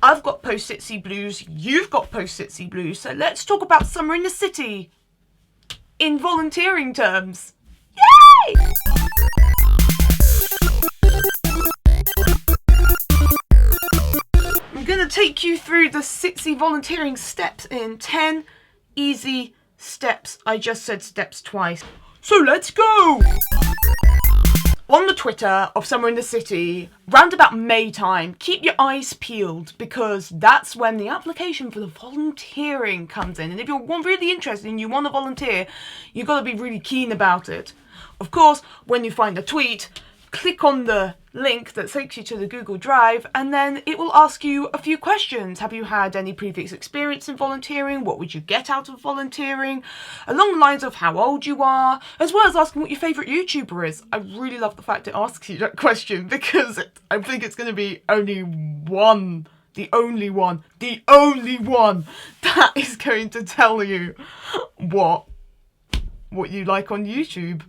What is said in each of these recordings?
I've got post-SITC blues, you've got post-SITC blues, so let's talk about summer in the city in volunteering terms. Yay! I'm going to take you through the SITC volunteering steps in 10 easy steps. I just said steps twice. So let's go! On the Twitter of Summer in the City, round about May time, keep your eyes peeled because that's when the application for the volunteering comes in. And if you're really interested and you want to volunteer, you've got to be really keen about it. Of course, when you find the tweet, click on the link that takes you to the Google Drive and then it will ask you a few questions. Have you had any previous experience in volunteering? What would you get out of volunteering? Along the lines of how old you are, as well as asking what your favourite YouTuber is. I really love the fact it asks you that question because I think it's going to be the only one that is going to tell you what you like on YouTube.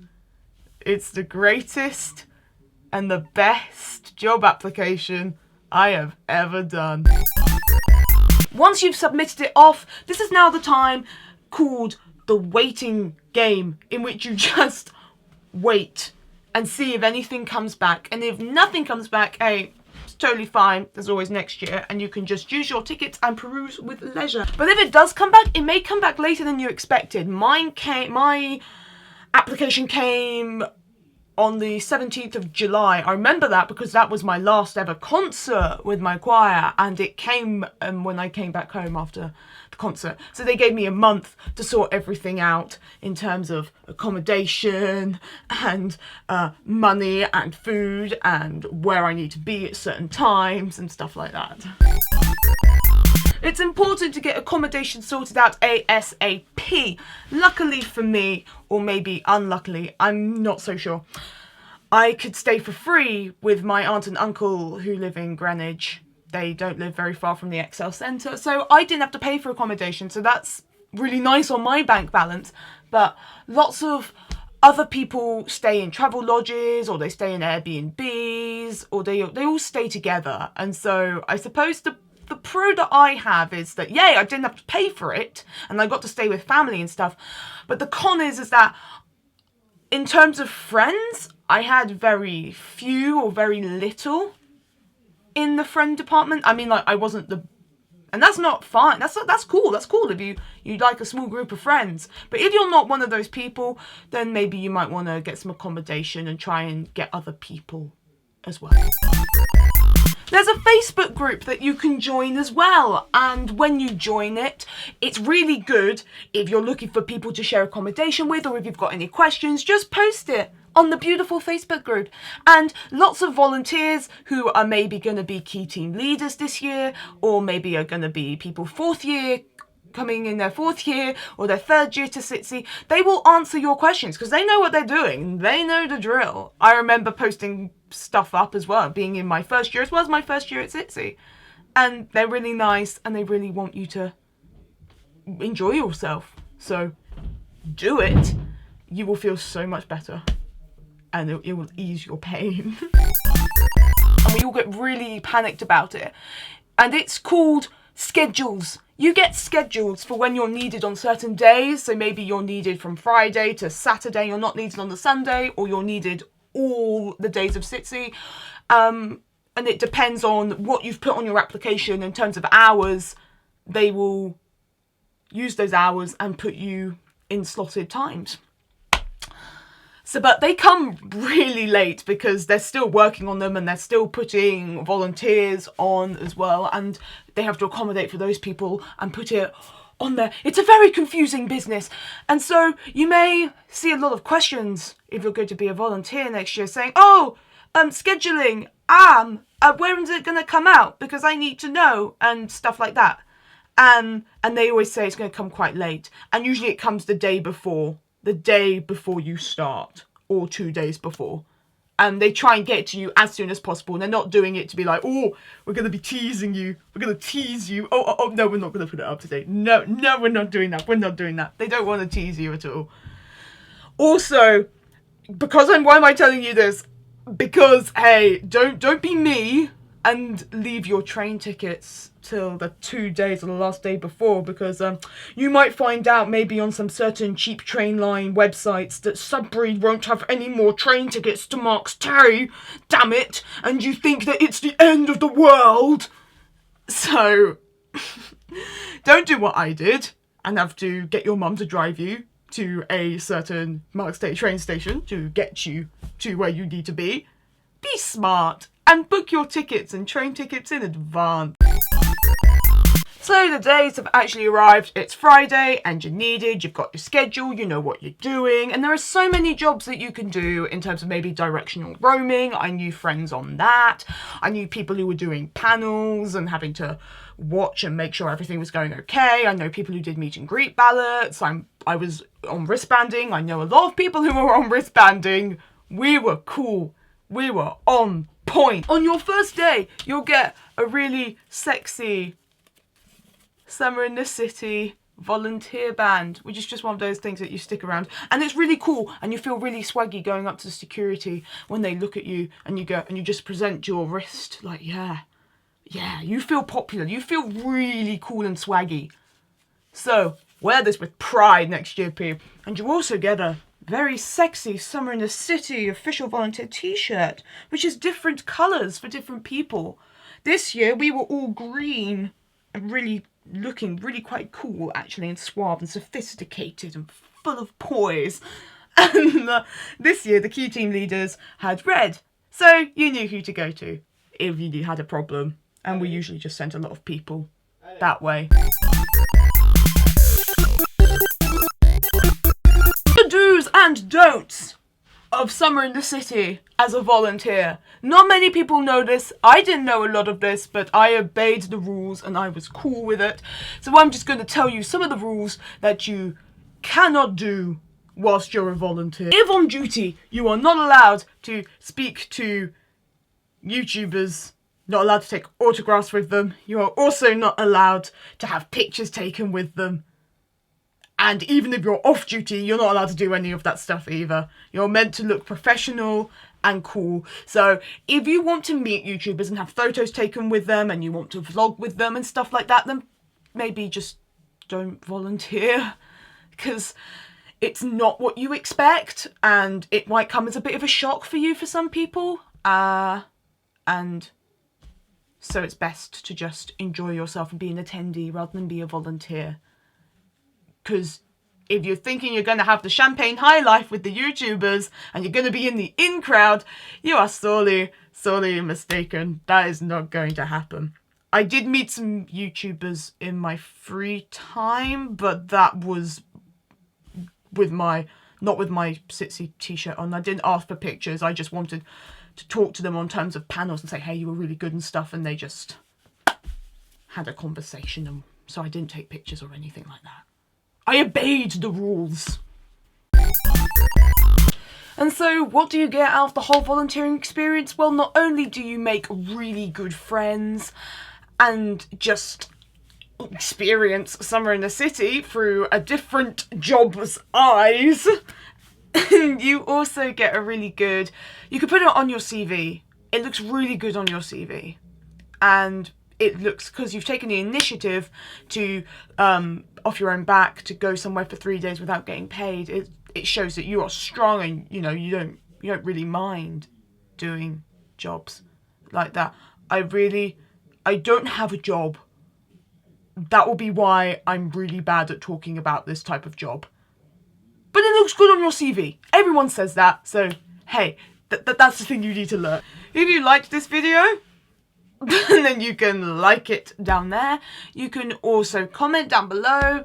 It's the greatest and the best job application I have ever done. Once you've submitted it off, this is now the time called the waiting game, in which you just wait and see if anything comes back. And if nothing comes back, hey, it's totally fine. There's always next year and you can just use your tickets and peruse with leisure. But if it does come back, it may come back later than you expected. My application came on the 17th of July. I remember that because that was my last ever concert with my choir and it came when I came back home after the concert. So they gave me a month to sort everything out in terms of accommodation and money and food and where I need to be at certain times and stuff like that. It's important to get accommodation sorted out ASAP. Luckily for me, or maybe unluckily, I'm not so sure, I could stay for free with my aunt and uncle who live in Greenwich. They don't live very far from the Excel Centre, so I didn't have to pay for accommodation, so that's really nice on my bank balance. But lots of other people stay in travel lodges, or they stay in Airbnbs, or they all stay together. And so I suppose the pro that I have is that, yay, I didn't have to pay for it and I got to stay with family and stuff. But the con is that in terms of friends, I had very few or very little in the friend department. I mean, like, I wasn't and that's not fine. That's cool. That's cool if you like a small group of friends. But if you're not one of those people, then maybe you might want to get some accommodation and try and get other people as well. There's a Facebook group that you can join as well, and when you join it, it's really good if you're looking for people to share accommodation with, or if you've got any questions, just post it on the beautiful Facebook group. And lots of volunteers who are maybe going to be key team leaders this year, or maybe are going to be people coming in their fourth year or their third year to SITC, they will answer your questions because they know what they're doing. They know the drill. I remember posting stuff up as well, being in my first year as well as my first year at SITC. And they're really nice and they really want you to enjoy yourself. So do it. You will feel so much better and it will ease your pain. And we all get really panicked about it. And it's called schedules. You get schedules for when you're needed on certain days. So maybe you're needed from Friday to Saturday, you're not needed on the Sunday, or you're needed all the days of SITC. And it depends on what you've put on your application in terms of hours. They will use those hours and put you in slotted times. So, but they come really late because they're still working on them and they're still putting volunteers on as well. And they have to accommodate for those people and put it on there. It's a very confusing business. And so you may see a lot of questions if you're going to be a volunteer next year saying, oh, scheduling, where is it going to come out? Because I need to know and stuff like that. And they always say it's going to come quite late. And usually it comes the day before you start, or 2 days before. And they try and get it to you as soon as possible. And they're not doing it to be like, oh, we're going to be teasing you. We're going to tease you. Oh, no, we're not going to put it up today. No, we're not doing that. We're not doing that. They don't want to tease you at all. Also, why am I telling you this? Because, hey, don't be me and leave your train tickets till the 2 days or the last day before, because you might find out maybe on some certain cheap train line websites that Sudbury won't have any more train tickets to Marks Terry, damn it, and you think that it's the end of the world. So don't do what I did and have to get your mum to drive you to a certain Marks Terry train station to get you to where you need to be. Be smart and book your tickets and train tickets in advance. So the days have actually arrived. It's Friday and you're needed, you've got your schedule, you know what you're doing, and there are so many jobs that you can do in terms of maybe directional roaming. I knew friends on that. I knew people who were doing panels and having to watch and make sure everything was going okay. I know people who did meet and greet ballots. I was on wristbanding. I know a lot of people who were on wristbanding. We were cool. We were on point. On your first day, you'll get a really sexy Summer in the City volunteer band, which is just one of those things that you stick around, and it's really cool, and you feel really swaggy going up to the security when they look at you and you go and you just present your wrist like, yeah, you feel popular, you feel really cool and swaggy. So wear this with pride next year, people. And you also get a very sexy Summer in the City official volunteer t-shirt, which is different colours for different people. This year we were all green and really looking really quite cool, actually, and suave and sophisticated and full of poise. And this year the key team leaders had red, so you knew who to go to if you had a problem, and we usually just sent a lot of people that way. The do's and don'ts of Summer in the City as a volunteer. Not many people know this. I didn't know a lot of this, but I obeyed the rules and I was cool with it. So I'm just going to tell you some of the rules that you cannot do whilst you're a volunteer. If on duty, you are not allowed to speak to YouTubers, not allowed to take autographs with them. You are also not allowed to have pictures taken with them. And even if you're off duty, you're not allowed to do any of that stuff either. You're meant to look professional and cool. So if you want to meet YouTubers and have photos taken with them and you want to vlog with them and stuff like that, then maybe just don't volunteer, because it's not what you expect and it might come as a bit of a shock for you for some people. And so it's best to just enjoy yourself and be an attendee rather than be a volunteer. Because if you're thinking you're going to have the champagne high life with the YouTubers and you're going to be in the in crowd, you are sorely mistaken. That is not going to happen. I did meet some YouTubers in my free time, but that was with not with my SITC t-shirt on. I didn't ask for pictures. I just wanted to talk to them on terms of panels and say, hey, you were really good and stuff. And they just had a conversation. And so I didn't take pictures or anything like that. I obeyed the rules. And so what do you get out of the whole volunteering experience? Well, not only do you make really good friends and just experience Summer in the City through a different job's eyes, you also get a really good, you can put it on your CV. It looks really good on your CV. And it looks, because you've taken the initiative to, off your own back, to go somewhere for 3 days without getting paid. It shows that you are strong and, you know, you don't really mind doing jobs like that. I don't have a job. That will be why I'm really bad at talking about this type of job. But it looks good on your CV. Everyone says that, so hey, that's the thing you need to learn. If you liked this video, then you can like it down there. You can also comment down below.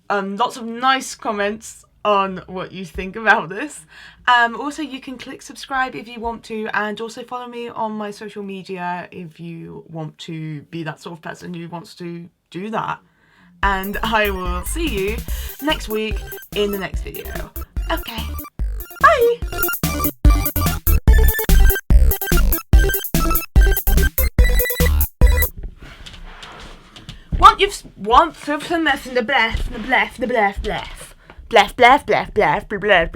Lots of nice comments on what you think about this. Also, you can click subscribe if you want to, and also follow me on my social media if you want to be that sort of person who wants to do that. And I will see you next week in the next video. Okay, bye! Want the blef, the blef, the blef, the blef, blef, blef, blef, blef, blef, blef, blef.